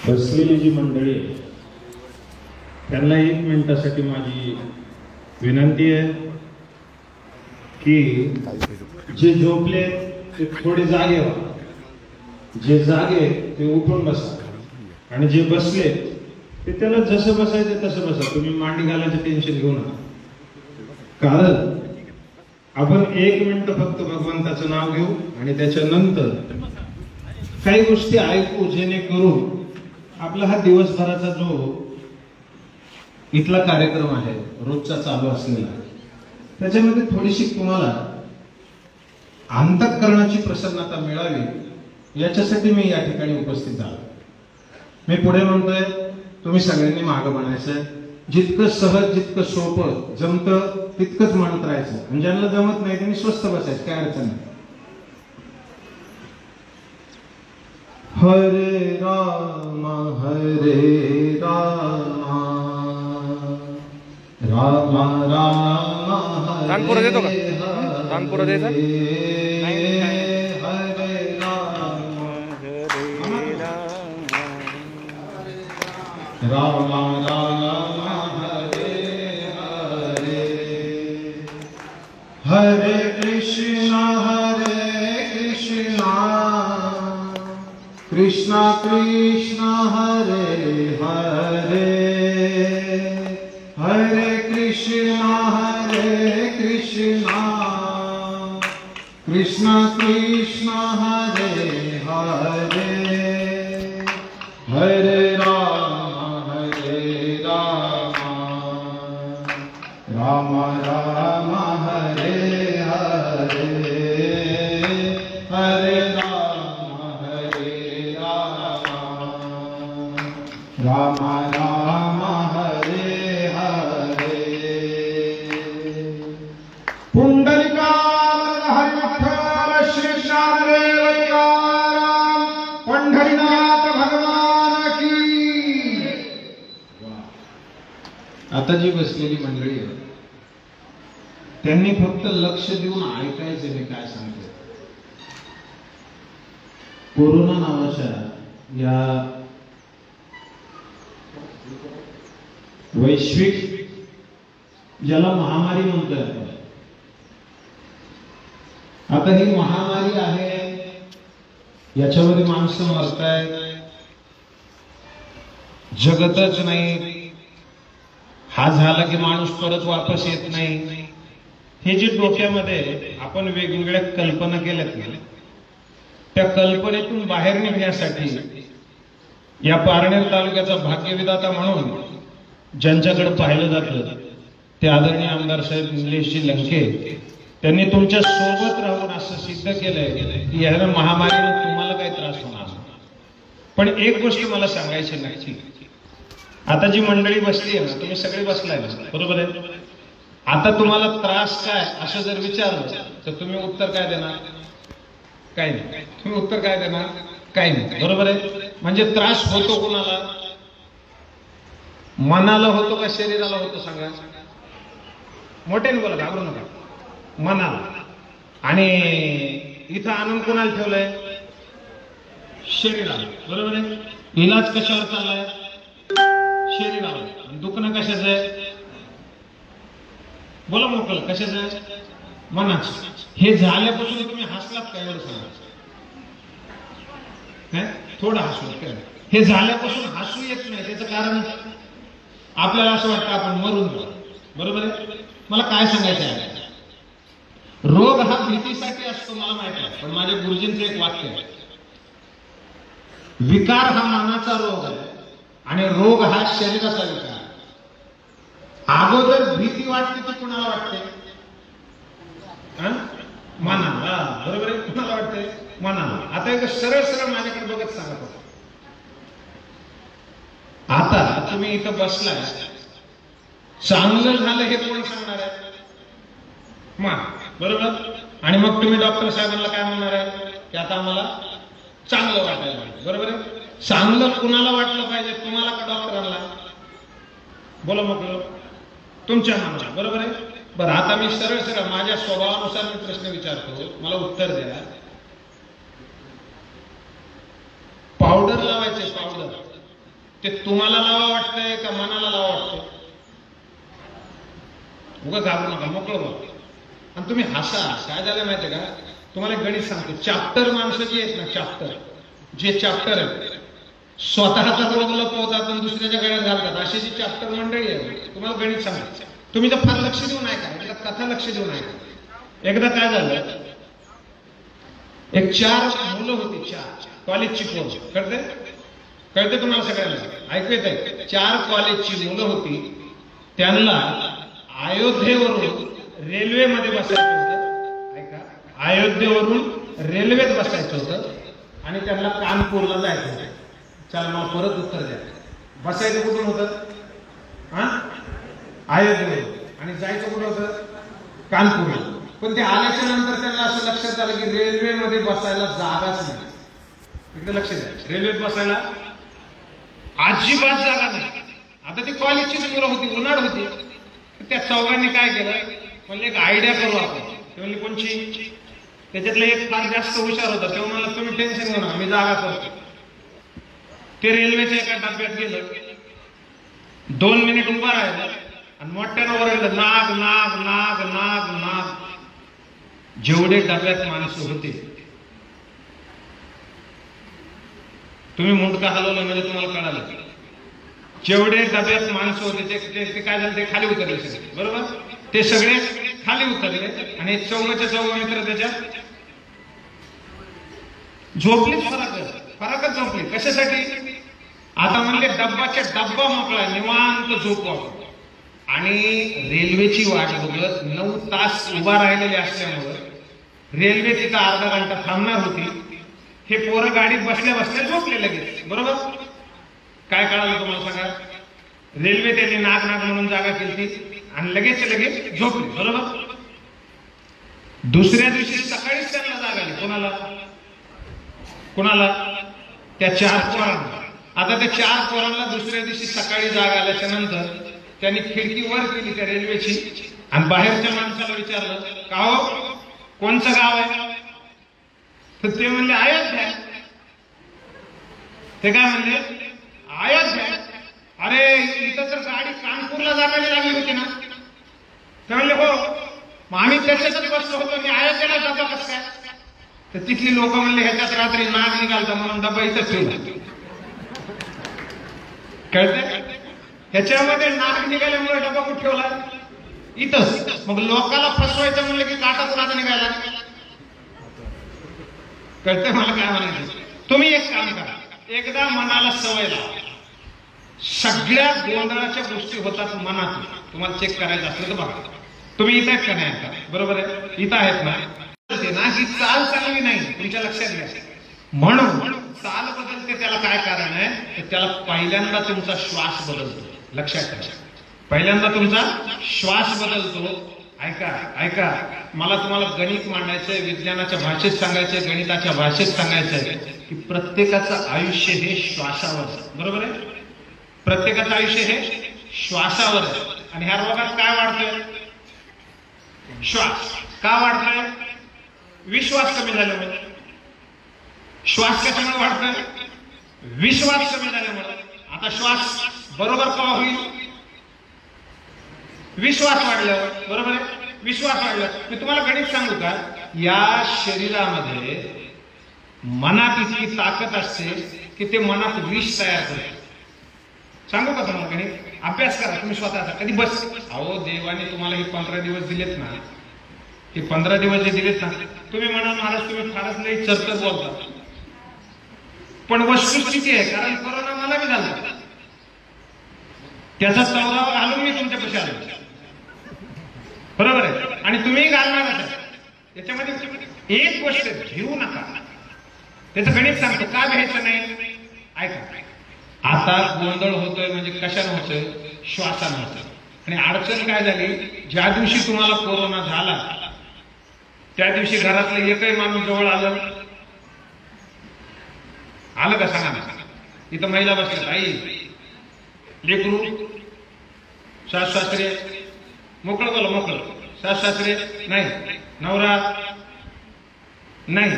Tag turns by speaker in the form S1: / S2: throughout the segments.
S1: बसलेली जी मंडळी आहे त्यांना 1 मिनिटासाठी माझी विनंती आहे की जे झोपले ते थोडे जागे व्हा, जे जागे ते उठून बसा आणि जे बसले ते त्याला जसं बसायचं तसं बसा. तुम्ही मांडी घालायचं टेन्शन घेऊ नका, कारण आपण 1 मिनिट फक्त भगवंताचं नाव घेऊ आणि त्याच्यानंतर काही गोष्टी ऐकू, जेणेकरून आपला हा दिवसभराचा जो इथला कार्यक्रम आहे रोजचा चालू असलेला, त्याच्यामध्ये थोडीशी तुम्हाला अंतःकरणाची प्रसन्नता मिळावी याच्यासाठी मी या ठिकाणी उपस्थित झालो. मी पुढे म्हणतोय, तुम्ही सगळ्यांनी मागं म्हणायचं, जितकं सहज जितकं सोपं जमतं तितकंच म्हणत राहायचं, आणि ज्यांना जमत नाही त्यांनी स्वस्थ बसायचं, काय अडचण नाही. हरे राम राम राम
S2: तानपुरा देतो का? तानपुरा द्यायचा
S1: राम राम हरे हरे, हरे कृष्णा कृष्णा कृष्णा हरे हरे, हरे कृष्णा कृष्णा कृष्णा हरे हरे, हरे राम राम राम हरे हरे, हरे राम राम हरे हरे. पुंडलिका हरि विठ्ठल श्री ज्ञानदेव तुकाराम पंढरीनाथ भगवान की. आता जी बसलेली मंडळी आहे त्यांनी फक्त लक्ष देऊन ऐकायचे मी काय सांगतो. कोरोना नावाच्या या वैश्विक ज्याला महामारी म्हणतोय आपण, आता ही महामारी आहे, याच्यामध्ये माणसं मरतायत, जगतच नाही, हा झाला की माणूस परत वापस येत नाही. हे जे डोक्यामध्ये आपण वेगवेगळ्या कल्पना केल्यात, त्या कल्पनेतून बाहेर निघण्यासाठी या पारनेर तालुक्याचा भाग्यविधाता म्हणून ज्यांच्याकडे पाहिलं जातं ते आदरणीय आमदार साहेब निलेशजी लंके, त्यांनी तुमच्या सोबत राहून असं सिद्ध केलंय की या महामारीने तुम्हाला काही त्रास होणार नाही. पण एक गोष्ट मला सांगायची नक्की, आता जी मंडळी बसली आहे ना, तुम्ही सगळे बसलाय बरोबर आहे, आता तुम्हाला त्रास काय असं जर विचारलं तर तुम्ही उत्तर काय देणार? काही नाही. तुम्ही उत्तर काय देणार? काही नाही, बरोबर आहे. म्हणजे त्रास होतो कोणाला? मनाला होतो का शरीराला होतो? सांगा, मोठ्याने बोला, घाबरू नका. मनाला. आणि इथं आनंद कोणाला ठेवलंय? शरीराला, बरोबर आहे. इलाज कशावर चाललाय? शरीरावर. दुखणं कशाचं आहे? बोला मोकळं, कशाचं आहे? मनाचं. हे झाल्यापासून तुम्ही हसलात काय? एवढं सांगा, थोडं हसू. हे झाल्यापासून हसू येत नाही, त्याचं कारण आपल्याला असं वाटतं आपण मरून जाऊ, बरोबर आहे. मला काय सांगायचं आहे, रोग हा भीतीसाठी असतो मला माहिती आहे, पण माझ्या गुरुजींचं एक वाक्य आहे, विकार हा मनाचा रोग आहे आणि रोग हा शरीराचा विकार. अगोदर भीती वाटते ती कुणाला वाटते? मनाला, बरोबर आहे. कुणाला वाटते? मनाला. आता एक सरळ सरळ माझ्याकडे बघत सांगत होता, आता तुम्ही इथं बसलाय, चांगलं झालं हे कोण सांगणार आहे? मान, बरोबर. आणि मग तुम्ही डॉक्टर साहेबांना काय म्हणणार आहे की आता आम्हाला चांगलं वाटायला पाहिजे, बरोबर आहे. चांगलं कुणाला वाटलं पाहिजे, तुम्हाला का डॉक्टरांना? बोला मग, तुमच्या मनाला, बरोबर आहे. बरं, आता मी सरळ सरळ माझ्या स्वभावानुसार मी प्रश्न विचारतो, मला उत्तर द्या. ते तुम्हाला लावा वाटतंय का मनाला लावा वाटतंय? उगा घाबरू नका, मोकळं बोला. आणि तुम्ही हसा. काय झालं माहितीये का, तुम्हाला गणित सांगतो. चॅप्टर माणसं जी आहेत ना, चॅप्टर जे चॅप्टर आहे, स्वतःचा रोग लपवतात आणि दुसऱ्याच्या गळ्यात घालतात, अशी जी चॅप्टर मंडळी आहे. तुम्हाला गणित सांगतो, तुम्ही तर फार लक्ष देऊ नका, एकदा कथा लक्ष देऊ नका. एकदा काय झालं, एक 4 मुलं होती, 4 कॉलेजची पोरं. कळते तुम्हाला सगळ्यांना? ऐकू येत आहे? 4 कॉलेजची मुलं होती. त्यांना अयोध्येवरून रेल्वेमध्ये बसायचं होतं. ऐका, अयोध्येवरून रेल्वेत बसायचं होतं आणि त्यांना कानपूरला जायचं होतं. चला मग परत उत्तर द्या. बसायचं कुठून होतं? अयोध्येवरून. आणि जायचं कुठं होतं? कानपूरला. पण ते आल्याच्या नंतर त्यांना असं लक्षात आलं की रेल्वेमध्ये बसायला जागाच नाही. इकडे लक्ष द्या, रेल्वेत बसायला अजिबात जागा नाही. आता ती कॉलेजचीच मुलं होती, उन्हाळ होती. त्या चौघांनी काय केलं, म्हणजे एक आयडिया करू आपण. ते म्हणजे कोणची? त्याच्यातलं एक फार जास्त हुशार होता. तेव्हा मला तुम्ही टेन्शन घेऊ नका, मी जागा करतो. ते रेल्वेच्या एका डब्यात गेलं, 2 मिनिट उभा राहिलं आणि मोठ्यानं ओरडलं, नाग नाग नाग नाग नाग. जेवढे डब्यात माणसं होते, तुम्ही मुंडका हलवलं म्हणजे तुम्हाला कळालं, जेवढे डब्यात माणसं होते ते काय झालं, ते खाली उतरले सगळे. बरोबर? ते सगळे खाली उतरले आणि 4च्या मित्र त्याच्यात झोपले. फरकच झोपले. कशासाठी? आता म्हणले डब्बाच्या डब्बा मोकळा, निवांत झोपवा. आणि रेल्वेची वाट बघत 9 तास उभा राहिलेले असल्यामुळं रेल्वे तिथं अर्धा घंटा थांबणार होती. हे पोरं गाडीत बसल्या बसल्या झोपले लगेच. बरोबर? काय कळालं तुम्हाला सांगा? रेल्वे त्यांनी नाग नाग म्हणून जागा केली आणि लगेच झोपले. बरोबर? दुसऱ्या दिवशी सकाळीच त्यांना जाग आली. कोणाला? त्या 4 पोरांना. आता त्या 4 पोरांना दुसऱ्या दिवशी सकाळी जाग आल्याच्या नंतर त्यांनी खिडकी वर केली त्या रेल्वेची आणि बाहेरच्या माणसाला विचारलं, का हो, कोणचं गाव आहे? तर ते म्हणले अयोध्या. ते काय म्हणले? अयोध्या. अरे इथं तर गाडी कानपूरला जाण्याची लागली होती ना? ते म्हणले हो, मग आम्ही त्याच्यातच बसलो होतो, मी अयोध्येला जातो कसं काय? तर तिथली लोक म्हणले, ह्याच्यात रात्री नाग निघालता म्हणून डबा इथंच ठेवला. कळते? ह्याच्यामध्ये नाग निघाल्यामुळे डबा कुठे ठेवला? इथंच. मग लोकाला फसवायचं म्हणलं की काटा कुणाचा निघायला? कळते मला काय म्हणायचं? तुम्ही एक काम करा, एकदा मनाला सवय लावा. सगळ्या गोंधळाच्या गोष्टी होतात मनात. तुम्हाला चेक करायचं असलं तर बघा. तुम्ही इथं आहेत का नाही आता? बरोबर आहे, इथं आहेत ना? ही चाल चांगली नाही, तुमच्या लक्षात घ्या. म्हणून चाल बदलते, त्याला काय कारण आहे? तर त्याला पहिल्यांदा तुमचा श्वास बदलतो. लक्षात ठेवा, पहिल्यांदा तुमचा श्वास बदलतो. ऐका, मला तुम्हाला गणित मांडायचंय, विज्ञानाच्या भाषेत सांगायचंय, गणिताच्या भाषेत सांगायचंय की प्रत्येकाचं आयुष्य हे श्वासावर. बरोबर आहे? प्रत्येकाचं आयुष्य हे श्वासावर आहे. आणि ह्या रोगात काय वाढतोय? श्वास. का वाढतोय? विश्वास कमी झाल्यामुळे. श्वास कशामुळे वाढतोय? विश्वास कमी झाल्यामुळे. आता श्वास बरोबर केव्हा होईल? विश्वास वाढल्यावर. बरोबर आहे? विश्वास वाढल्यावर. मी तुम्हाला गणित सांगू का? या शरीरामध्ये मनात इतकी ताकद असते की ते मनात विष तयार करते. सांगू का तुम्हाला गणित? अभ्यास करा तुम्ही स्वतःचा. कधी बस. अहो, देवाने तुम्हाला हे 15 दिवस दिलेत ना, हे 15 दिवस जे दिलेत ना, तुम्ही म्हणा महाराज तुम्ही फारच लई चरचर बोलता, पण वस्तुस्थिती आहे. कारण कोरोना मला बी झाला, त्याचा चौरावा घालून मी तुमच्यापाशी आलो. बरोबर आहे? आणि तुम्ही घालणारच. त्याच्यामध्ये एक गोष्ट घेऊ नका, त्याचं गणित सांगतो. का घ्यायचं नाही? ऐका, आता गोंधळ होतोय म्हणजे कशानं होतोय? श्वासानं होतोय. आणि अडचण काय झाली? ज्या दिवशी तुम्हाला कोरोना झाला त्या दिवशी घरातलं एकही माणूस जवळ आलं का? सांगा ना. इथं महिला बसल्यात, आई, लेकरू, सासू सासरे, मोकळं बोला, मोकळं. सासू सासरे नाही, नवरा नाही,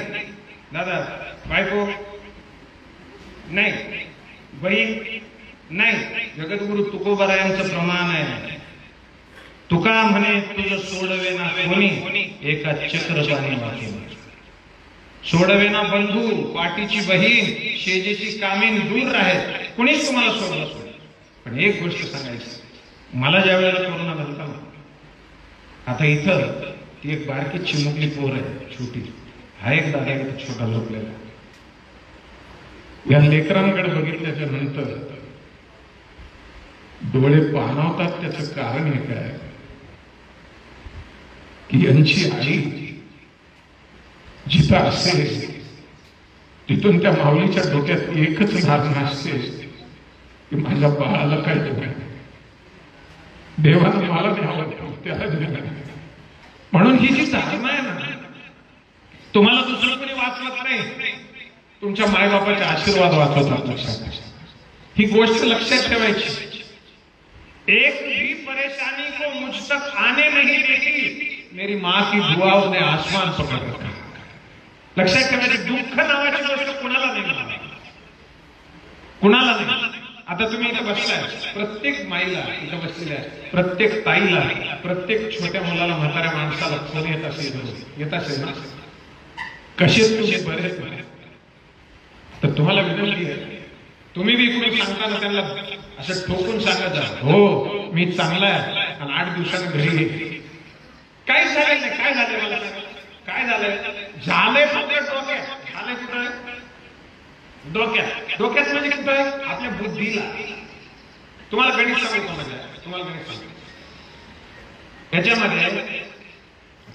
S1: दादा बायको नाही, बहीण नाही, जगद्गुरु तुकोबारायांचं प्रमाण आहे. तुका म्हणे तुझं सोडवेना कोणी, एका चक्रपाणी वाटे. सोडवेना बंधू, पाठीची बहीण, शेजेची कामीन दूर राहे, कुणीच तुम्हाला सोडलं सोड. पण एक गोष्ट सांगायची, मला ज्या वेळेला कोरोना झाला, आता इथं ती एक बारकी चिमुकली पोर आहे, छोटी. हा एक दादा इथं छोटा झोपलेला. या लेकरांकडे बघितल्याच्या नंतर डोळे पाणावतात. त्याचं कारण हे काय की यांची आई जिथं असेल तिथून त्या माऊलीच्या डोक्यात एकच धारणा असते की माझ्या बाळाला काय देवानं मला द्यावं, त्याला दिलं. म्हणून ही जी धारणा आहे ना, तुम्हाला दुसरं कोणी वाचवत नाही, तुमच्या मायबापाचे आशीर्वाद वाचवतात. ही गोष्ट लक्षात ठेवायची. एक भी परेशानी को मुझ तक आने नहीं देती, मेरी माँ की दुआओं ने आसमान पकड़ रखा. लक्षात ठेवायचं, दुःख नावाची गोष्ट कुणाला नाही, कुणाला नाही. आता तुम्ही इथं बसलाय, प्रत्येक माईला इथं बसलेल्या, प्रत्येक ताईला, प्रत्येक छोट्या मुलाला, म्हाताऱ्या माणसाला फोन येत असेल ना, कसे तुम्ही बरे. तर तुम्हाला विनंती आहे, तुम्ही बी कुणी सांगताना त्यांना असं ठोकून सांगत जा, हो मी चांगला आहे आणि 8 दिवसांनी घरी येईल. काहीच झालं नाही. काय झालंय मला, काय झालंय? झालंय फक्त डोक्यात. झालंय कुठं? डोक्यात. डोक्यात म्हणजे कुठं आहे? आपल्या बुद्धीला. तुम्हाला गणित सांगतो, तुम्हाला गणित सांगतो. याच्यामध्ये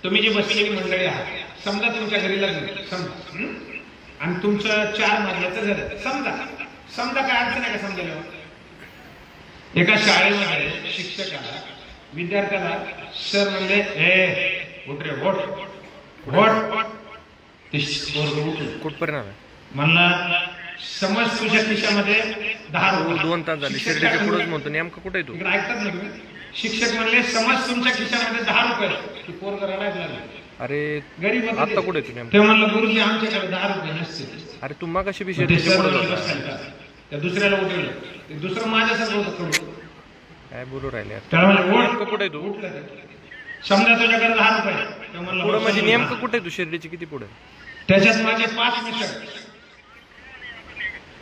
S1: तुम्ही जी बसलेली मंडळी आहात, समजा तुमच्या घरी लग्न, समजा, आणि तुमचं 4 मजल्याचं घर आहे, समजा काय अडचण आहे का समजायला? एका शाळेमध्ये शिक्षकाला विद्यार्थ्याला सर म्हणले, ए उठ रे, वोट. ते
S2: कुठपर्यंत
S1: म्हणला, समज तुझ्या खिशामध्ये 10 रुपये.
S2: 2 तास झाले शिर्डीच्या पुढेच म्हणतो, नेमकं कुठे तू?
S1: ऐकतात ना तुम्ही? शिक्षक म्हणले, समज तुमच्या खिशामध्ये 10 रुपये. ती पोरं रडायला लागली.
S2: अरे
S1: गरीब
S2: आता कुठे तू नेमकं?
S1: ते म्हणलं, गुरुजी आमच्याकडे 10 रुपये नसते.
S2: अरे तू मागाशी बी
S1: त्या दुसऱ्याला उठवलं, ते दुसरं माझ्यासारखं होतं.
S2: काय बोलू राहिले?
S1: त्याला म्हणलं,
S2: कुठे तू?
S1: समजा तुझ्याकडे 10 रुपये.
S2: पुढं म्हणजे नेमकं कुठे तू? शिर्डीची किती पुढे?
S1: त्याच्यात माझे 5 मिसळ.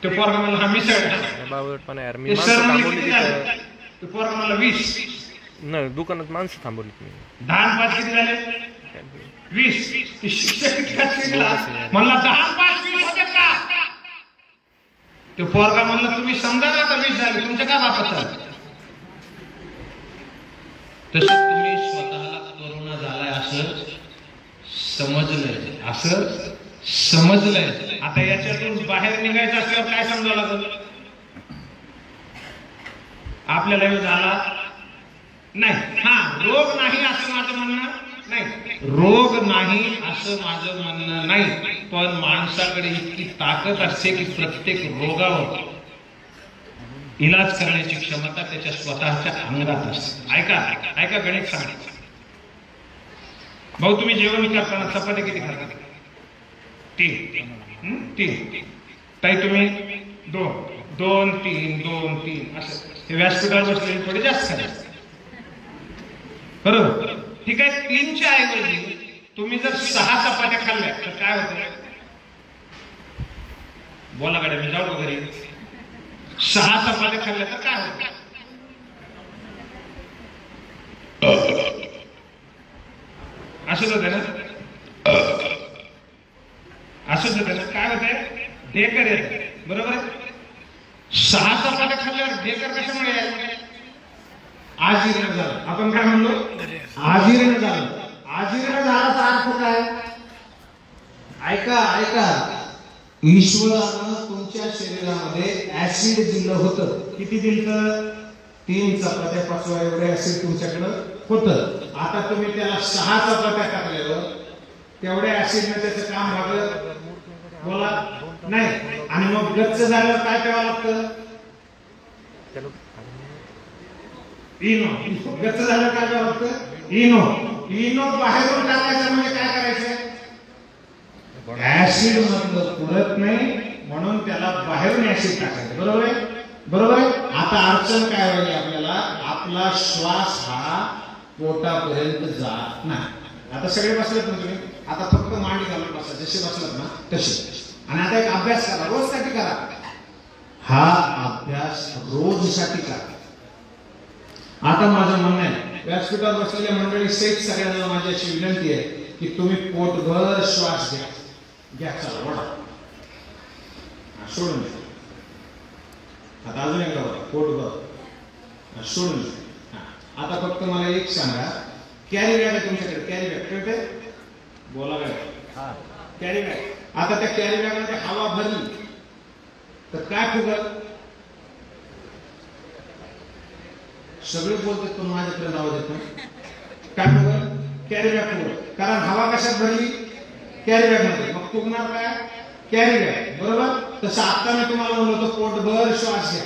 S1: ते पोरगा म्हणला, हा मिसळ
S2: बावळटपणा यार. मी माणसं थांबवली तिथं.
S1: ते पोरगा म्हणला 20.
S2: नाही, दुकानात माणसं थांबवली मी.
S1: 10 5 किती झाले? 20. शिक्षक म्हणला 10 5 20 होते का? ते पोरगा म्हणला, तुम्ही समजा ना, आता 20 झाले, तुमच्या काय बापात चालत? तसं तुम्ही स्वतःला कोरोना झालाय असं समजलंय. आता याच्यातून बाहेर निघायचं असल्यावर काय समजावं लागलं? आपल्याला हे झाला नाही, रोग नाही असं माझं म्हणणं नाही, रोग नाही असं माझं म्हणणं नाही. पण माणसाकडे इतकी ताकद असते की प्रत्येक रोगावर इलाज करण्याची क्षमता त्याच्या स्वतःच्या अंगात असते. ऐका गणित सांगा. भाऊ, तुम्ही जेवण करताना चपात्या किती खाता? 3. ताई तुम्ही 2 3 असं. हे व्यासपीठावर बसलेले थोडे जास्त खायचे, बरोबर? ठीक आहे. 3च्या ऐवजी तुम्ही जर 6 चपात्या खाल्ल्या तर काय होतं? बोला गाड्या, मी जाऊ घरी. 6 चपात्या खाल्ल्या तर काय होतं? असंच होतं ना, असंच होतं ना. काय होतंय? ढेकर येत, बरोबर? 6 चपात्या खाल्ल्यावर ढेकर कशामुळे आहे? आजीर्ण झालं. आपण काय म्हणलो? आजीर्ण झालं. आजीर्ण झाल्याचा अर्थ काय? ऐका, ईश्वरानं तुमच्या शरीरामध्ये ऍसिड दिलं होतं. किती दिलं? 3 चपात्या पचवा एवढे ऍसिड तुमच्याकडं होतं. आता तुम्ही त्याला 6 चपात्या टाकल्यावर तेवढ्या ऍसिडने त्याचं काम भागलं? बोला नाही. आणि मग गच्च झाल्यावर काय करावं लागतं? इनो. गच्च झाल्यावर काय करावं लागतं? इनो बाहेरून टाकायचं. म्हणजे काय करायचं? ऍसिड मधलं पुरत नाही म्हणून त्याला बाहेरून ऍसिड टाकायचं, बरोबर आहे? बरोबर आहे. आता अडचण काय होईल आपल्याला, आपला श्वास हा पोटापर्यंत जात नाही. आता सगळे बसलेत ना तुम्ही, आता फक्त मांडी घालून बसा, जसे बसलात ना तसे. आणि आता एक अभ्यास करा, रोज साठी करा. हा अभ्यास रोज साठी करा. आता माझं म्हणणं आहे, व्यासपीठावर बसलेल्या मंडळी सेठ सगळ्यांना माझी अशी विनंती आहे की तुम्ही पोटभर श्वास घ्या. घ्या, चला वडा, सोडून द्या. आता अजून एकदा बघा, पोटभर सोडून द्या. आता फक्त मला एक सांगा, कॅरी बॅग आहे तुमच्याकडे, कॅरी बॅग कळते, बोला बॅग, कॅरी बॅग. आता त्या कॅरी बॅग मध्ये हवा भरली तर काय फुगल? सगळे बोलतात पण माझ्यापर्यंत आवाज येत नाही. काय फुगल? Carry bag फुगल. कारण हवा कशात भरली? कॅरी बॅग मध्ये. मग फुगणार काय? Carry bag. बरोबर. तसं आता मी तुम्हाला म्हणलं होतं पोटभर श्वास घ्या.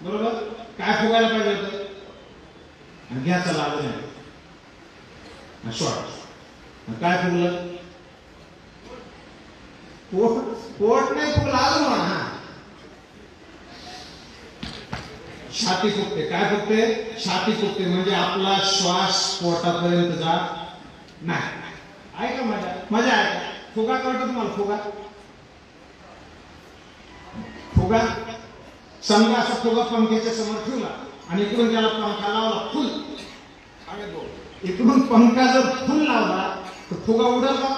S1: बरोबर. काय फुगायला पाहिजे होतं? आणि घ्यायचं लागलं नाही, श्वास. काय फुगलं? पोट नाही फुगलं, अजून म्हणा छाती फुगते. काय फुगते? छाती फुगते. म्हणजे आपला श्वास पोटापर्यंत जात नाही. ऐका मजा, मजा आहे का? फुगा कळतो तुम्हाला? फुगा, फुगा समजा असा फुगा पंख्याच्या समोर ठेवला आणि इकडून त्याला पंखा लावला फुल, इकडून पंखा जर फुल लावला तर फुगा उडल का?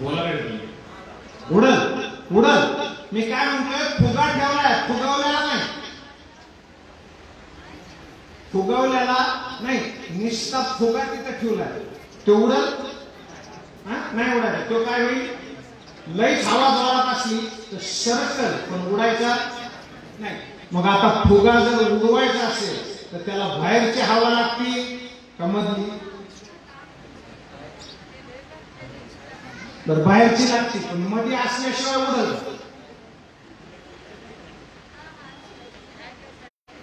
S1: बोला उडल, उडल. मी काय म्हणतोय, फुगा ठेवलाय, फुगवलेला नाही, फुगवलेला नाही, निस्ता फुगा तिथे ठेवलाय. तो उडल? नाही उडायचा. तो काय होईल? लईच हवा जोरात असली तर सरकल, पण उडायचा नाही. मग आता फुगा जर उडवायचा असेल तर त्याला बाहेरची हवा लागते का मधली? तर बाहेरची लागते, पण मध्ये असल्याशिवाय उडल.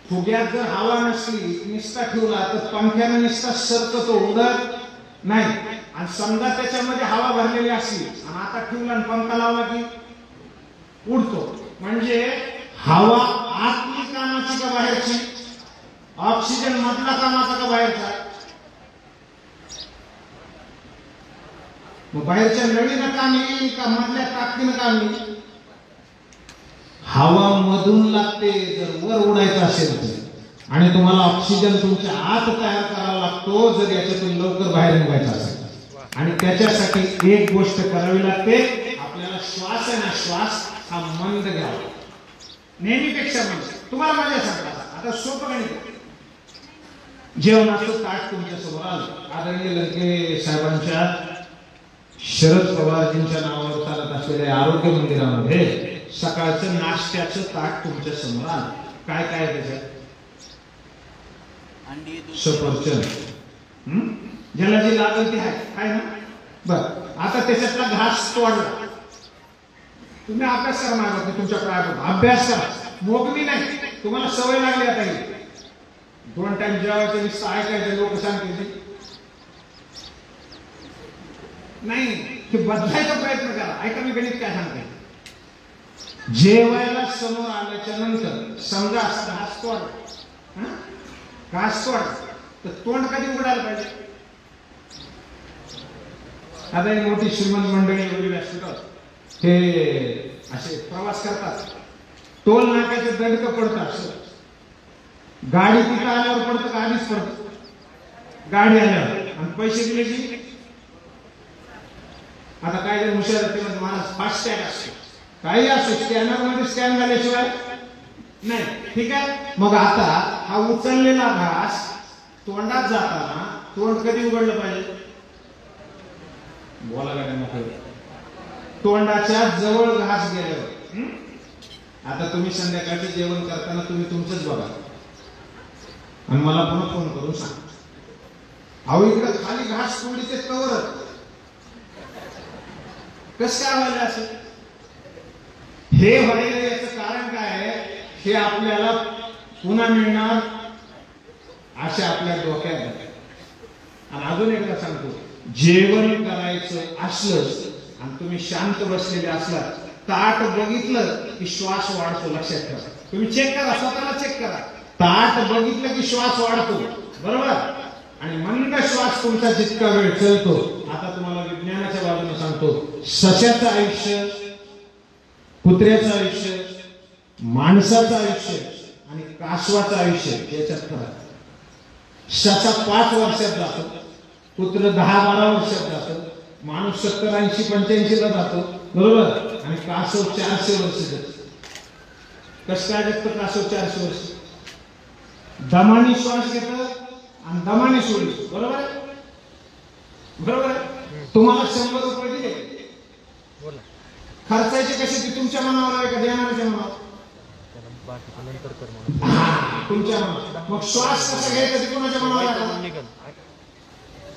S1: फुग्यात जर हवा नसली, निस्ता ठेवला तर पंख्याने निस्ता सरकतो, उडत नाही. आणि समजा त्याच्यामध्ये हवा भरलेली असली आणि आता ठेवला आणि पंखा लावला की उडतो. म्हणजे हवा आतली कामाची का बाहेरची? ऑक्सिजन मधला कामाचा का बाहेरचा? मग बाहेरच्या नळीनं काम येईल का मधल्या टाकीनं काम येईल? हवा मधून लागते जर वर उडायचं असेल तर. आणि तुम्हाला ऑक्सिजन तुमच्या आत तयार करावा लागतो जर याच्यातून लवकर बाहेर निघायचं असेल. आणि त्याच्यासाठी एक गोष्ट करावी लागते, आपल्याला श्वास आहे ना, श्वास हा मंद घ्यावा, नेहमीपेक्षा मंद. तुम्हाला माझ्या सांगता आता सोपं गणित. जेवणाचं ताट तुमच्या समोर आलं, आदरणीय लंके साहेबांच्या, शरद पवारजींच्या नावावर चालत असलेल्या आरोग्य मंदिरामध्ये सकाळचं नाश्त्याचं ताट तुमच्या समोर आलं. काय काय त्याच्यात? सफरचंद, ज्याला जे लागेल ते आहे ना. बर, आता त्याच्यातला घास तोडला. तुम्ही अभ्यास करा, मागत तुमच्या प्रायात अभ्यास करा, मोगली नाही. तुम्हाला सवय लागली आता ही 2 टाइम जेवायचं, नुसतं ऐकायचं, लोक सांगतील नाही, हे बदलायचा प्रयत्न करा. ऐका मी गणित काय सांगते. जेवायला समोर आल्याच्या नंतर समजा घास तोड, घास तोड, तर तोंड कधी उघडायला पाहिजे? आता एक मोठी श्रीमंत मंडळी वगैरे असतात, हे असे प्रवास करतात, टोल नाक्याचे दंड पडतात. गाडी तिथं आल्यावर पडतं का आधीच पडतं? गाडी आल्यावर. आणि पैसे दिले की आता काय जर हुशार असते महाराज फास्टॅग असते, काही असो, स्कॅनर मध्ये स्कॅन झाल्याशिवाय नाही. ठीक आहे. मग आता हा उचललेला घास तोंडात जाताना तोंड कधी उघडलं पाहिजे? बोला का? तोंडाच्या जवळ घास गेल्यावर. आता तुम्ही संध्याकाळचं जेवण करताना तुम्ही तुमचंच बघा आणि मला पुन्हा फोन करून सांगा, अहो इकडे खाली घास तोडीचे तवर कसं काय व्हायला असं? हे व्हायला याचं कारण काय आहे हे आपल्याला पुन्हा मिळणार असे आपल्या डोक्यात. आणि अजून एकदा सांगतो, जेवण करायचं असलं आणि तुम्ही शांत बसलेले असलात ताट बघितलं की श्वास वाढतो. लक्षात ठेवा, तुम्ही चेक करा, स्वतःला चेक करा. ताट बघितलं की श्वास वाढतो, बरोबर. आणि मंद श्वास तुमचा जितका वेळ चलतो, आता तुम्हाला विज्ञानाच्या बाजूने सांगतो, सशाचं आयुष्य, कुत्र्याचं आयुष्य, माणसाचं आयुष्य आणि कासवाचं आयुष्य याच्यात फरक. ससा 5 वर्षात जातो, कुत्र 10-12 वर्षात जातो, माणूस 70, 80, 85 ला जातो, बरोबर. आणि कासव 400 वर्ष जातो. कसं काय जगतं कासव 400 वर्ष? दमाने श्वास घेतं आणि दमाने सोडतो, बरोबर बरोबर. तुम्हाला 100 रुपये दिले, खर्चायचे कसे ते तुमच्या मनावर आहे का देणाऱ्याच्या मनावर? तुमच्या मनावर. मग श्वास कसा घ्यायचा ते कोणाच्या मनावर आहे?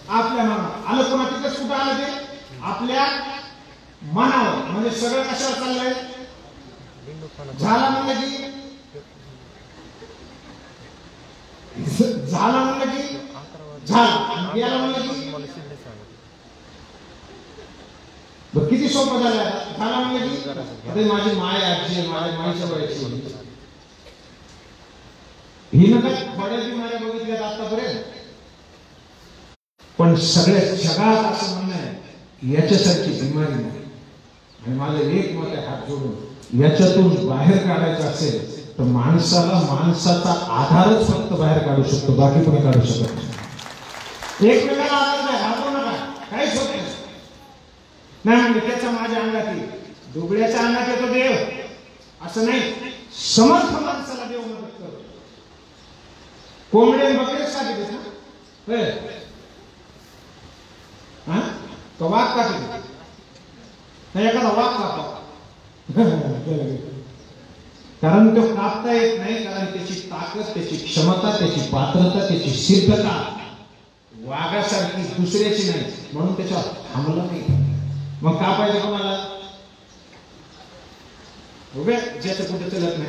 S1: आपल्या मनावर. आलं पुन्हा तिथेच कुठं आलं ते? आपल्या मनावर. म्हणजे सगळं कशावर चाललंय? झाला म्हणलं की झाला, म्हणलं की झाला, गेला म्हणलं की किती सोपं झालं. झाला म्हणलं की आता माझी माय आजी, माझ्या माईच्या वयाची ही ना काय बऱ्याच बिमाऱ्या बघितल्यात आतापर्यंत, पण सगळ्या जगात असं म्हणणं आहे याच्यासारखी बिमारी नाही. आणि माझं एक मत आहे, हात जोडून, याच्यातून बाहेर काढायचं असेल तर माणसाला माणसाचा आधारच फक्त बाहेर काढू शकतो, बाकी कोणी काढू शकत नाही. एकमेकाला आधार नाही, घाबरू नका, काहीच होत नाही. म्हणजे त्याचा माझ्या अंगात येईल, दुबळ्याच्या अंगात येतो देव असं नाही. समर्थ माणसाला देव मदत करतो. कोंबडे बकरेच का देत ना, तो वाघ का देत नाही? एखादा वाघ कापा, कारण तो कापता येत नाही, कारण त्याची ताकद, त्याची क्षमता, त्याची पात्रता, त्याची सिद्धता वाघासारखी दुसऱ्याची नाही, म्हणून त्याच्यावर थांबलं नाही. मग कापायचं कोणाला? उभे ज्याचं कुठे चलत नाही,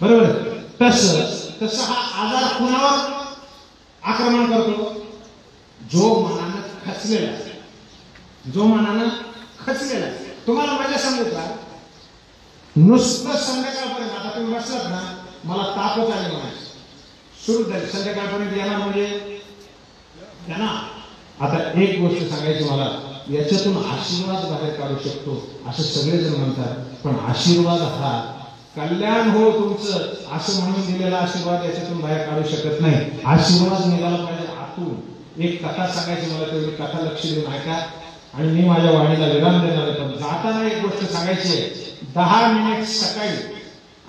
S1: बरोबर. तस हा आजार कुणावर आक्रमण करतो? जो मनानं खचलेला, जो मनानं खचलेला. तुम्हाला मजा सांगू का? नुसतं संध्याकाळपर्यंत, आता तुम्ही बसलात ना, मला तापच आली म्हणायचं, सुरू झाली. संध्याकाळपर्यंत येणार म्हणजे येणार. आता एक गोष्ट सांगायची मला, याच्यातून आशीर्वाद बाहेर काढू शकतो असं सगळेजण म्हणतात, पण आशीर्वाद हा कल्याण हो तुमचं असं म्हणून दिलेला आशीर्वाद याच्यातून बाहेर काढू शकत नाही. आशीर्वाद निघाला पाहिजे आतून. एक कथा सांगायची मला, तेवढी कथा लक्ष देऊन ऐका आणि मी माझ्या वाणीला विराम देणार आहे. पण जाताना एक गोष्ट सांगायची आहे, 10 मिनिट सकाळी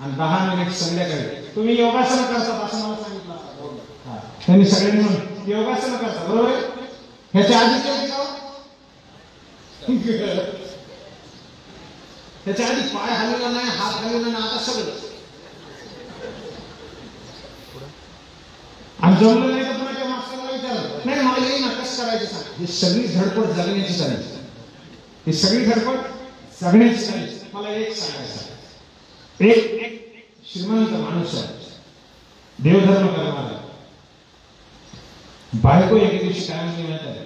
S1: आणि 10 मिनिट संध्याकाळी तुम्ही योगासन करतात असं मला सांगितलं. त्यांनी सगळ्यांनी म्हणून योगासन करतात, बरोबर आहे. ह्याच्या आधी त्याच्या आधी पाय हलवला नाही, हात हलवला नाही, आता सगळं. आणि जमलं नाही तर पुन्हा मास्टरला विचारलं, नाही मला येईल ना, कसं करायचं सांग. ही सगळी धडपड जगण्याची झाली, ही सगळी धडपड जगण्याची झाली. मला एक सांगायचं, एक श्रीमंत माणूस आहे, देवधर्म करणारा. बायको एके दिवशी काय म्हणली माहिती आहे?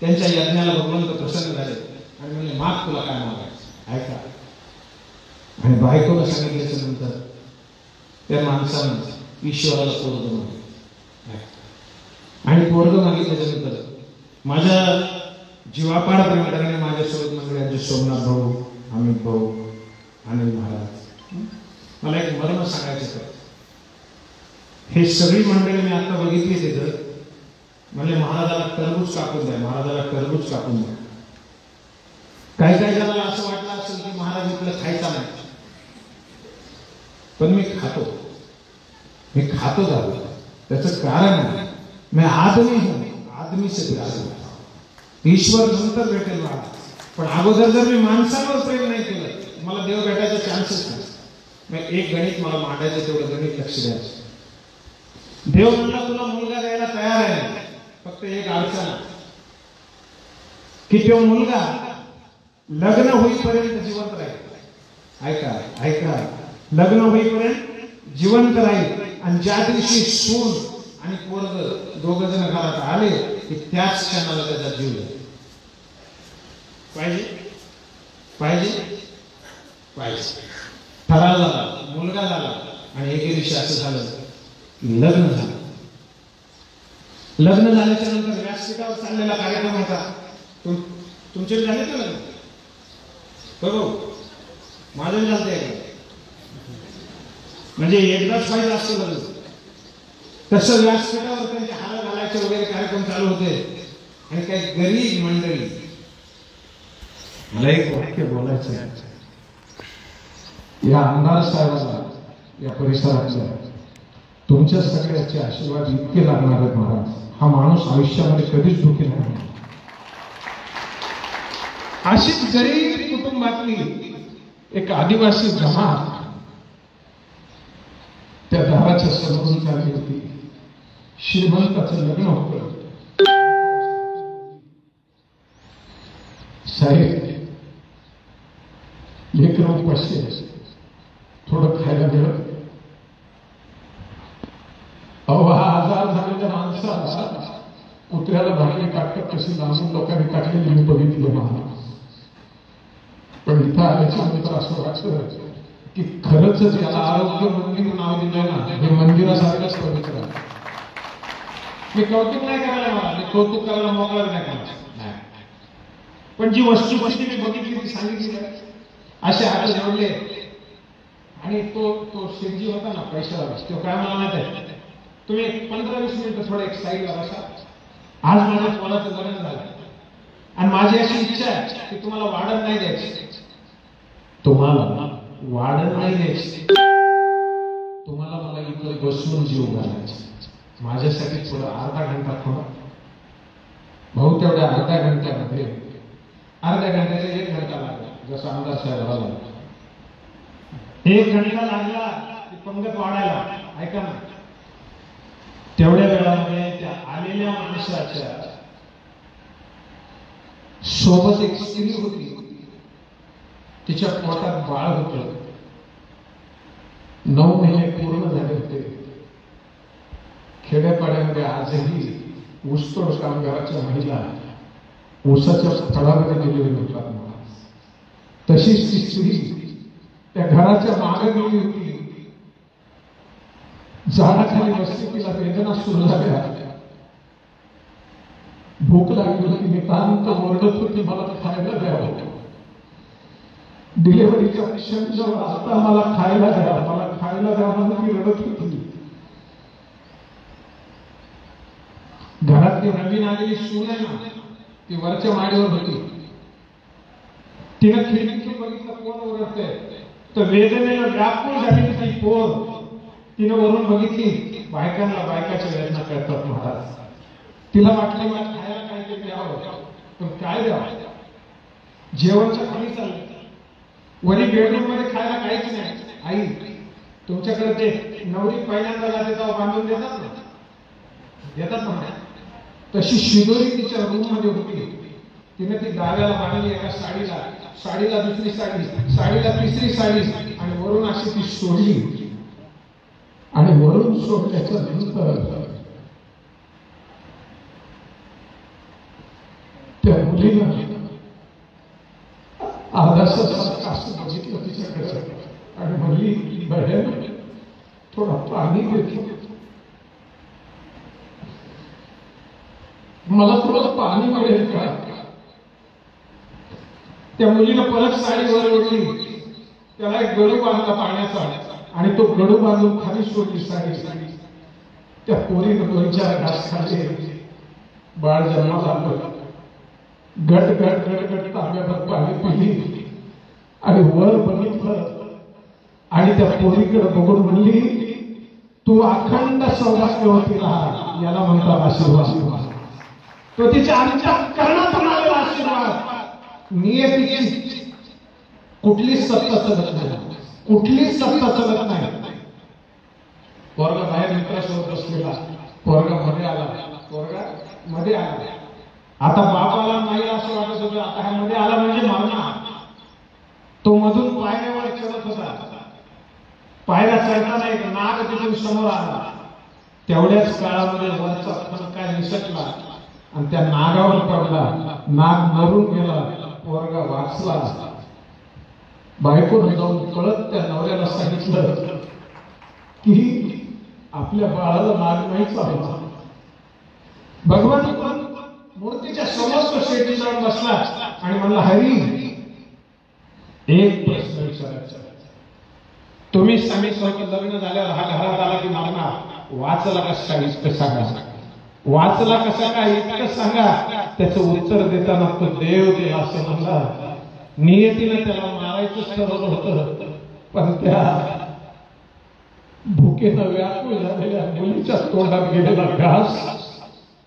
S1: त्यांच्या यज्ञाला भगवंत प्रसन्न झाले आणि म्हणले माग तुला काय मागायचं, ऐका. आणि बायकोला सांगितल्याच्या नंतर त्या माणसानं ईश्वराला पोरग मागितलं. आणि पोरग मागितल्याच्या नंतर माझ्या जीवापाड प्रेमाने माझ्यासोबत मंडळी सोमनाथ भाऊ, अमित भाऊ, अनिल महाराज, मला एक मर्म सांगायचं तर हे सगळी मंडळी मी आता बघितली तिथं. म्हणजे महाराजाला टरबूज कापून द्या, महाराजाला टरबूज कापून द्या. काही काही जणांना असं वाटलं असेल की महाराज इकडे खायचा नाही, पण मी खातो जातो. त्याचं कारण आहे, मैं आदमी हूं, आदमी से प्यार होता. ईश्वर नंतर भेटेल मला, पण अगोदर जर मी माणसांवर प्रेम नाही केलं मला देव भेटायचा चान्सच नाही. मग एक गणित मला मांडायचं, तेवढं गणित लक्ष द्यायचं. देव म्हणला तुला मुलगा द्यायला तयार आहे, फक्त एक अडचण की तो मुलगा लग्न होईपर्यंत जिवंत राहील. ऐका, लग्न होईपर्यंत जिवंत राहील. आणि ज्या दिवशी सून आणि पोरग दोघं जण घरात आले की त्याच क्षणाला त्याचा जीव पाहिजे. पाहिजे पाहिजे. ठराव झाला, मुलगा झाला आणि एके दिवशी असं झालं, लग्न झालं. लग्न झाल्याच्या नंतर व्यासपीठावर चाललेला कार्यक्रम होता. तुमचे झाले का लग्न? बरोबर, माझं झालंय म्हणजे एकदाच पाहिजे असं लग्न. तसं व्यासपीठावर त्यांचे हार घालायचे वगैरे कार्यक्रम चालू होते आणि काही गरीब मंडळी. मला एक वाक्य बोलायचं आहे या आमदार साहेबांना, या परिसरातल्या तुमच्या सगळ्याचे आशीर्वाद इतके लागणार आहेत महाराज. हा माणूस आयुष्यामध्ये कधीच दुःखी नाही. अशीच गरीब कुटुंबातली एक आदिवासी जमात त्या दाराच्या समोरून चालली होती. श्रीमंताचं लग्न होतं. साहेब लेकरं उपाशी, थोडं खायला दिलं. अहो, हा आजार झालेल्या माणसाला कुत्र्याला भाकरी काटतात कशी लांबून लोकांनी काटलेली मी बघितली महाराज. पण इथं आल्याच्या नंतर असं वाटतं की खरंच याला आरोग्य मंदिर नाव दिलं ना, हे मंदिरासारखंच पवित्र आहे. मी कौतुक नाही करायला, मला मी कौतुक करायला मोकळा नाही करायला, पण जी वस्तुस्थिती मी बघितली ती सांगितली. असे हात जोडले आणि तो शेठजी होता ना पैशाला, तो काय मला माहित आहे, तुम्ही 15-20 मिनिटं थोडं एक साईडला बसा. आज माझ्या पोराचं लग्न झालं आणि माझी अशी इच्छा आहे की तुम्हाला वाढण नाही द्यायची, तुम्हाला वाढण नाही द्यायची, तुम्हाला मला इथं बसून जीव घालायचा. माझ्यासाठी थोडं अर्धा घंटा थोडा भाऊ, तेवढ्या अर्ध्या घंट्यामध्ये अर्ध्या घंट्याचा 1 घंटा लागला. जसं आमदार साहेब आला 1 घंटा लागला ती पंगत वाढायला. ऐका ना, तेवढ्या वेळामध्ये त्या आलेल्या माणसाच्या सोबत एक स्त्री होती, तिच्या पोटात बाळ होतं. 9 महिने पूर्ण झाले होते. खेड्यापाड्यामध्ये आजही ऊसतोड कामगाराच्या महिला ऊसाच्या फळामध्ये गेलेले होतात. तशीच ती स्त्री त्या घराच्या मागे गेली होती. झाडाखाली बसली, तिला वेदना सुरू झाल्या, भूक लागली होती, नितांत ओरडत होती, मला खायला द्यावं. डिलिव्हरीच्या पेशंटजवळ आता मला खायला द्या, मला खायला द्या म्हणून ती रडत होती. घरातली नवीन आलेली सून आहे ना, ती वरच्या माडीवर होती. तिनं खिडकीतून बघितलं कोण ओरडतंय, तर वेदनेला व्याकुळ झाली ती पोर. तिनं वरून बघितली, बायकांना बायकाच्या वेदना कळतात महाराज. तिला वाटलं मला खायला काहीतरी द्यावं, पण काय द्यावं? जेवणच्या खाली चाललं, वरी बेडरूम मध्ये खायला काहीच नाही. आई, तुमच्याकडे ते नवरी पहिल्यांदा जाते तेव्हा बांधून देतात ना, देतात ना, तशी शिदोरी तिच्या रूम मध्ये होती. तिने ती डाव्याला बांधली एका साडीला, साडीला दुसरी साडी, साडीला तिसरी साडी, आणि वरून अशी ती सोडली. आणि वरून सोडल्याच्या नंतर त्या मुलीनं अर्धासा असं बघितलं तिच्याकडे आणि म्हणली, बहन थोडा पाणी देतो, मला थोडं पाणी मिळेल का? त्या मुलीनं परत साडी वर ओढली, त्याला एक गडू बांधला पाण्याचा आणि तो गडू बांधून खाली सोडली साडी. त्या पोरीनं 2-4 घास खाल्ले, बाळ जन्माला आलं. गट गट गट गट तांब्याभर पाणी पिली आणि वर बघितलं आणि त्या पोरीकडे बघून म्हणली, तू अखंड सौभाग्यवती राहा, याला म्हणतात आशीर्वाद. तो तिच्या अंतःकरणात आलेला आशीर्वाद. नियतीची कुठलीच सत्ता चलत नाही, कुठलीच सत्ता चलत नाही. पोरगा बाहेर मित्रासोबत बसलेला, पोरगा मध्ये आला, पोरगा मध्ये आला. आता बापाला नाही असं वाटत होतं, आता हा मध्ये आला म्हणजे मारणार. तो मधून पायऱ्यावर चढत होता, पायऱ्या चढताना एक नाग तिथून समोर आला. तेवढ्याच काळामध्ये वरचा फणका निसटला आणि त्या नागावर पडला. नाग मरून गेला, पोरगा वाचला.
S3: बायकोनं जाऊन कळत त्या नवऱ्याला सांगितलं की आपल्या बाळाला नाग नाही चालला. भगवान पण मूर्तीच्या समोर तो शेती जाऊन बसला आणि म्हणला, हरी एक प्रश्न विचारायचा. तुम्ही सांगितलं की लग्न झाल्यावर हा घरात आला की मागणार, वाचला कसा इतकं सांगा, वाचला कसा काय इतकं सांगा. त्याचं उत्तर देताना तो देव दिला असं म्हणला, नियतीने त्याला मारायचं ठरवलं होतं, पण त्या भुकेनं व्याकुळ झालेल्या मुलीच्या तोंडात गेलेला घास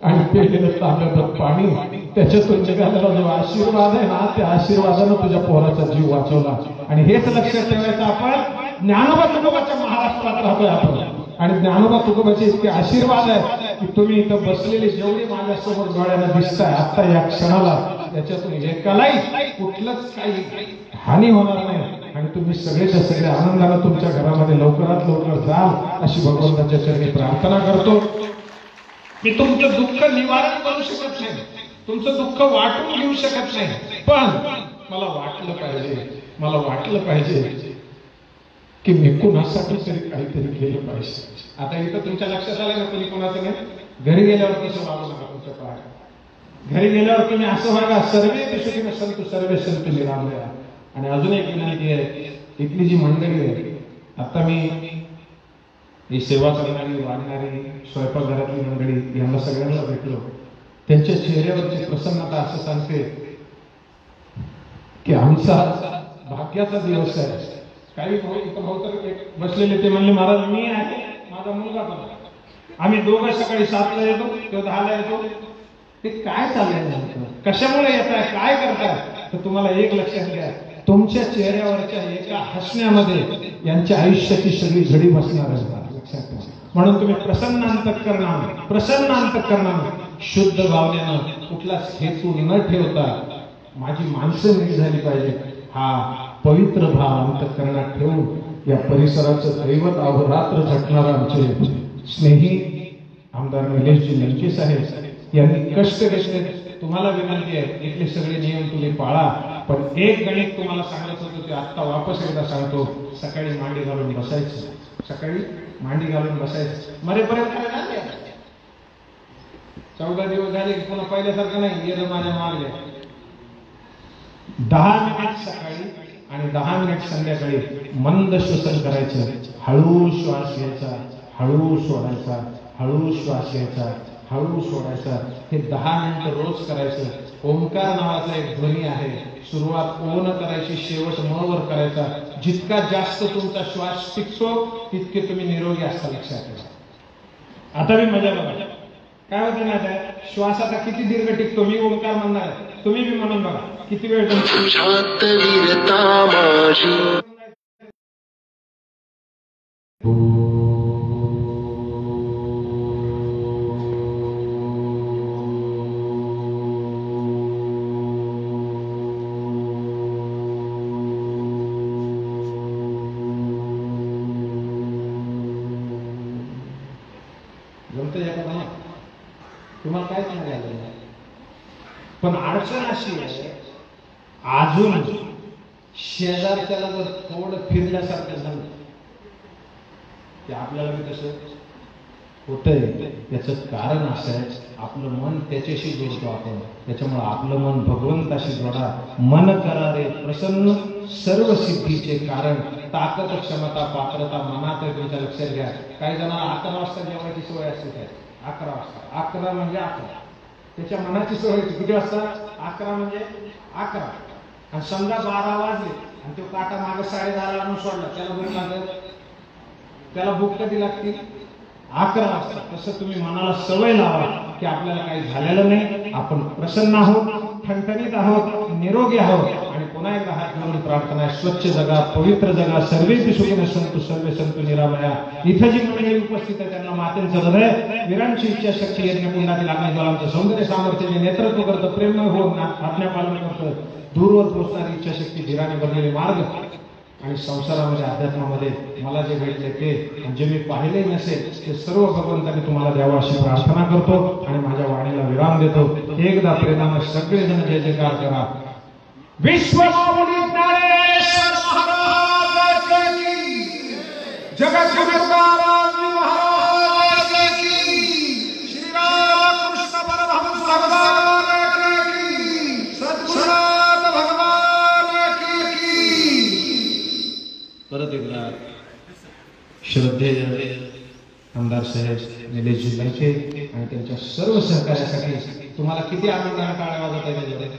S3: आणि पेलेलं तांब्यात पाणी, त्याच्यातून निघालेला जो आशीर्वाद आहे ना, त्या आशीर्वादानं तुझ्या पोराचा जीव वाचवला. आणि हेच लक्षात ठेवायचं, आपण ज्ञानोबा तुकोबाच्या महाराष्ट्रात राहतोय आपण, आणि ज्ञानोबा तुकोबाचे इतके आशीर्वाद आहे की तुम्ही इथं बसलेले जेवढे माझ्यासमोर डोळ्यानं दिसताय आता या क्षणाला, त्याच्यातून एकालाही कुठलंच काही हानी होणार नाही आणि तुम्ही सगळेच्या सगळे आनंदानं तुमच्या घरामध्ये लवकरात लवकर जाल अशी भगवंताच्या चरणी प्रार्थना करतो. मी तुमचं दुःख निवारण करू शकत नाही, तुमचं दुःख वाटून घेऊ शकत नाही, पण मला वाटलं पाहिजे की मी कुणासाठी तरी काहीतरी केलं पाहिजे. आता इथं तुमच्या लक्षात आलं ना, कोणी कोणाचं नाही. घरी गेल्यावर कसं वागू नका तुमच्या पाय. घरी गेल्यावर तुम्ही असं वागा, सर्वे सुखीने संतु सर्वे संतु निरामया. आणि अजून एक विनंती आहे, इथली जी मंडळी आहे, आता मी ही सेवा करणारी, वाढणारी, स्वयंपाकघरातली मंडळी यांना सगळ्यांना भेटलो, त्यांच्या चेहऱ्यावरची प्रसन्नता असं सांगते की आमचा भाग्याचा दिवस आहे. काही भाऊ इथं भाऊ तर बसलेले, ते म्हणले महाराज मी आहे, माझा मुलगा पण, आम्ही दोघं सकाळी 7ला येतो, तो 10ला येतो. ते काय चाललंय, कशामुळे येत आहे, काय करताय? तर तुम्हाला एक लक्षात घ्या, तुमच्या चेहऱ्यावरच्या एका हसण्यामध्ये यांच्या आयुष्याची सगळी घडी बसणार आहे. म्हणून तुम्ही प्रसन्न अंतःकरणाने शुद्ध भावनेनं कुठलाच हेतू न ठेवता माझी माणसं नीट झाली पाहिजे हा पवित्र भाव अंतःकरणात ठेवून या परिसराचं दैवत अहोरात्र झटणारा आमचे स्नेही आमदार निलेशजी लंके साहेब यांनी कष्ट घेतले. तुम्हाला विनंती आहे, इथले सगळे नियम तुम्ही पाळा, पण एक गणित तुम्हाला सांगत होतो ते आत्ता वापस एकदा सांगतो. सकाळी मांडी घालून बसायचं, मरेपर्यंत 14 दिवस झाले की पुन्हा पहिल्यासारखं नाही, येणं माझ्या मार्गे. 10 मिनिट सकाळी आणि 10 मिनिट संध्याकाळी मंद श्वसन करायचं. हळू श्वास घ्यायचा, हळू सोडायचा, हळू श्वास घ्यायचा, हळू सोडायचा. हे 10 मिनिटं रोज करायचं. ओंकार नावाचा एक ध्वनी आहे, सुरुवात ओ न करायची, शेवट म वर करायचा. जितका जास्त तुमचा श्वास टिकतो तितके तुम्ही निरोगी असता, लक्षात ठेवा. आता मी मजा बघा काय होतं ना, श्वास आता किती दीर्घ टिकतो. मी ओंकार म्हणणार आहे, तुम्ही बी म्हणून बघा किती वेळ तुम्हाला काय सांगायला. पण अडचण अशी आहे, अजून शेजारच्याला जर थोडं फिरल्यासारखं झालं ते आपल्याला बी कसं होतंय. त्याचं कारण असं आहे, आपलं मन त्याच्याशी जोडतो आपण, त्याच्यामुळे आपलं मन भगवंताशी जोडा. मन करा रे प्रसन्न, सर्व सिद्धीचे कारण ताकद क्षमता पात्रता मनात आहे. तुमच्या लक्षात घ्या, काही जणांना 11 वाजता जेवायची सवय असते. काय 11 वाजता, 11 म्हणजे 11, त्याच्या मनाची सवय. किती वाजता? 11 म्हणजे 11. आणि समजा 12 वाजले आणि तो काटा मागे 10:30 आणून सोडला, त्याला भूक लागत, त्याला भूक कधी लागते? 11 वाजता. तसं तुम्ही मनाला सवय लावा की आपल्याला काही झालेलं नाही, आपण प्रसन्न आहोत, ठणठणीत आहोत, निरोगी आहोत. आणि पुन्हा एकदा हात जोडून प्रार्थना आहे, स्वच्छ जगा, पवित्र जगा, सर्वेपि सुखिनः सन्तु सर्वे सन्तु निरामया. इथं जी मंडळी उपस्थित आहे त्यांना मातेचं हृदय, वीरांची इच्छाशक्ती, यज्ञकुंडातील अग्निज्वालांचं सौंदर्य सामर्थ्य जे नेतृत्व करतं, प्रेममय होऊन आज्ञापालन करतं, दूरवर पोहोचणारी इच्छाशक्ती, धीराने भरलेले मार्ग आणि संसारामध्ये अध्यात्मामध्ये मला जे भेटले ते, जे मी पाहिले नसेल ते सर्व भगवंताने तुम्हाला द्यावं अशी प्रार्थना करतो आणि माझ्या वाणीला विराम देतो. एकदा प्रेमाने सगळेजण जय जयकार करा. विश्वमाऊली ज्ञानेश्वर सद्गुरु महाराज की, श्री रामकृष्ण परमहंस भगवान की, सद्गुरुनाथ भगवान की. परत एकदा श्रद्धेय आमदार साहेब निलेश जिल्ह्याचे आणि त्यांच्या सर्व सहकार्यासाठी तुम्हाला किती आनंदाने टाळ्या वाजवता येईल.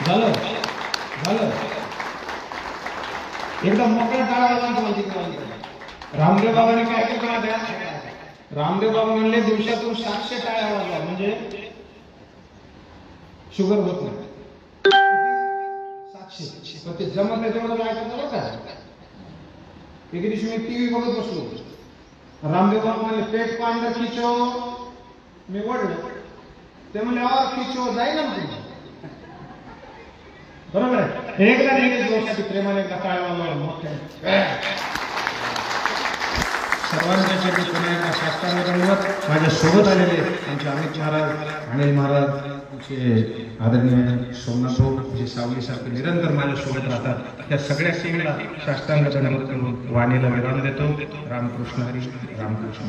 S3: झालं झालं एकदम मोकळ्या टाळ्या वाजवून तुम्हाला किती वाजवता. रामदेव बाबांनी काय केलं द्या, रामदेव बाबा म्हणले दिवसातून 700 टाळ्या वाजवा म्हणजे शुगर होत नाही. 700 पण ते जमत नाही तेवढं जायचं बरं का. एक दिवशी मी टीव्ही बघत बसलो, रामदेव बाबा म्हणले पेट को अंदर खिचो, मी ओढलो, ते म्हणले और खिचो जाईल ना तुम्ही. बरोबर आहे. एकदा निलेश भाऊसाठी प्रेमाने एकदा काय मोठ्या सर्वांच्या पुन्हा एकदा शास्त्रांना धन्यवाद. माझ्या सोबत आलेले आमचे अमित महाराज, अनिल महाराज, आमचे आदरणीय सोमनाथ भाऊ, जे सावलीसारखे निरंतर माझ्या सोबत राहतात, त्या सगळ्या टीमला शास्त्रांना धन्यवाद करून वाणीला विराम देतो. रामकृष्ण हरी, रामकृष्ण.